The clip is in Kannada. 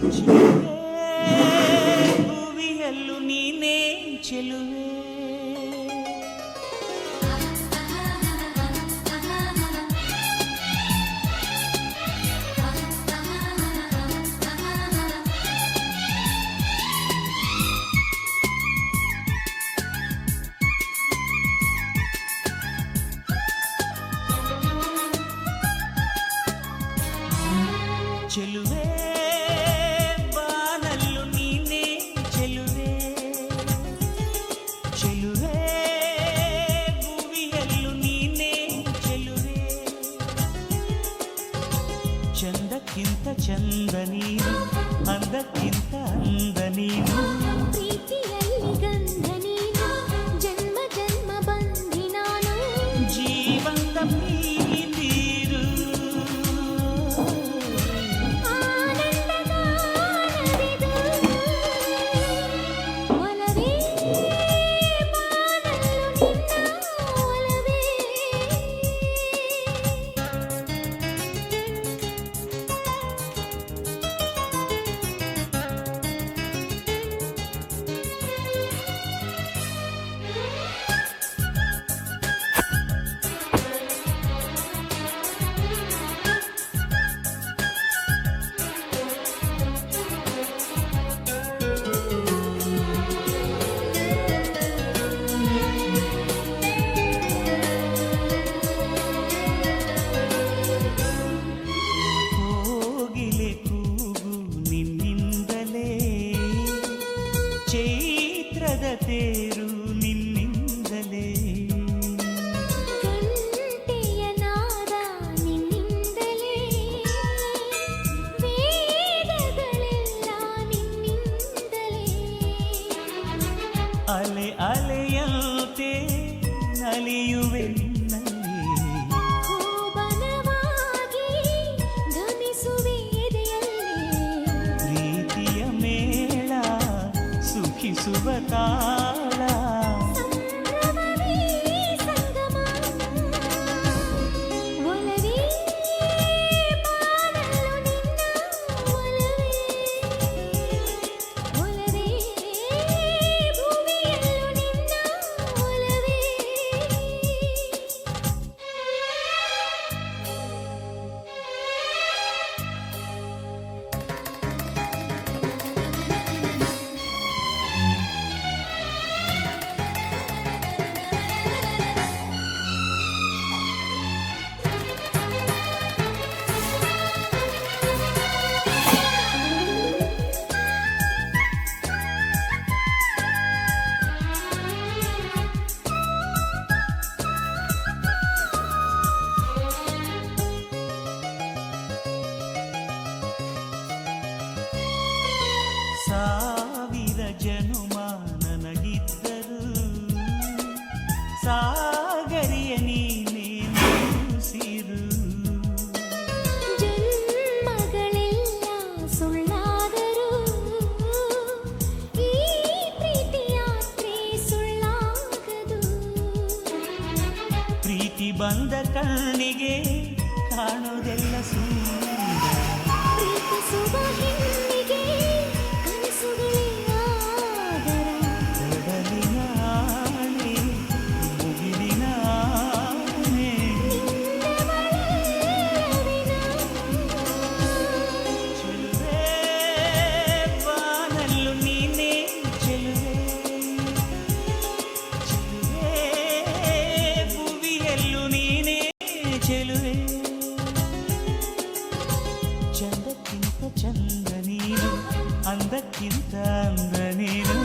ಚೆಲುವೆ ಭುವಿಯಲ್ಲೂ ನೀನೇ ಚೆಲುವೆ. ಚೆಲುವೆ ಬಾನಲ್ಲೂ ನೀನೇ ಚೆಲುವೆ, ಚೆಲುವೆ ಭುವಿಯಲ್ಲೂ ನೀನೇ ಚೆಲುವೆ. ಚಂದಕ್ಕಿಂತ ಚಂದ ನೀನು, ಅಂದಕ್ಕಿಂತ ಅಂದ ನೀನು, ಪ್ರೀತಿಯಲ್ಲಿ ಗಂಧ ನೀನು, ಜನ್ಮ ಜನ್ಮ ಬಂಧಿ ನಾನು, ಜೀವಂತ ನೀರು. ಒಲವೇ ಬಾನಲ್ಲೂ ನಿನ್ನ ಒಲವೇ. ಕೋಗಿಲೆ ಕೂಗು ನಿನ್ನಿಂದಲೇ, ಚೈತ್ರದ ತೇರು ನಿನ್ನಿಂದಲೇ, ಗಂಟೆಯ ನಾದ ನಿನ್ನಿಂದಲೇ, ವೇದಗಳೆಲ್ಲ ನಿನ್ನಿಂದಲೇ. ಅಲೆ ಅಲೆಯಂತೆ ನಲಿಯುವೆ ನಿನ್ನಲ್ಲಿ, ಹೂಬನವಾಗಿ ಘಮಿಸುವೆ ಎದೆಯಲ್ಲಿ, ಪ್ರೀತಿಯ ಮೇಳ ಸುಖಿಸುವ ತಾಳ. ಸಂಭ್ರಮವೇ ಸಂಗಮ. ಒಲವೇ ಬಾನಲ್ಲೂ ನಿನ್ನ ಒಲವೇ, ಒಲವೇ ಭುವಿಯಲ್ಲೂ ನಿನ್ನ ಒಲವೇ. ಸಾವಿರ ಜನುಮ ನನಗಿದ್ದರು, ಸಾಗರಿಯ ನೀನೇ ಸಿರು. ಜನ್ಮಗಳೆಲ್ಲ ಸುಳ್ಳಾದರೂ ಈ ಪ್ರೀತಿ ಯಾತ್ರೆ ಸುಳ್ಳಾಗದು. ಪ್ರೀತಿ ಬಂದ ಕಣ್ಣಿಗೆ ಕಾಣೋದೆಲ್ಲ ಸುಂದರ, ಪ್ರೀತಿಸುವ ಹೆಣ್ಣಿಗೆ ಕನಸುಗಳೇ ಆದರ. ಕಡಲಿನ ಆನೆ, ಮುಗಿಲಿನ ಆನೆ, ನಿನ್ನವಳಲ್ಲವೇ ಚೆಲುವೆ ಬಾನಲ್ಲೂ ನೀನೇ ಚೆಲುವೆ, ಚೆಲುವೆ ಭುವಿಯಲ್ಲೂ ನೀನೇ ಚೆಲುವೆ. ಚಂದಕ್ಕಿಂತ ಚಂದ ನೀನು, ಅಂದಕ್ಕಿಂತ ಅಂದ ನೀನು.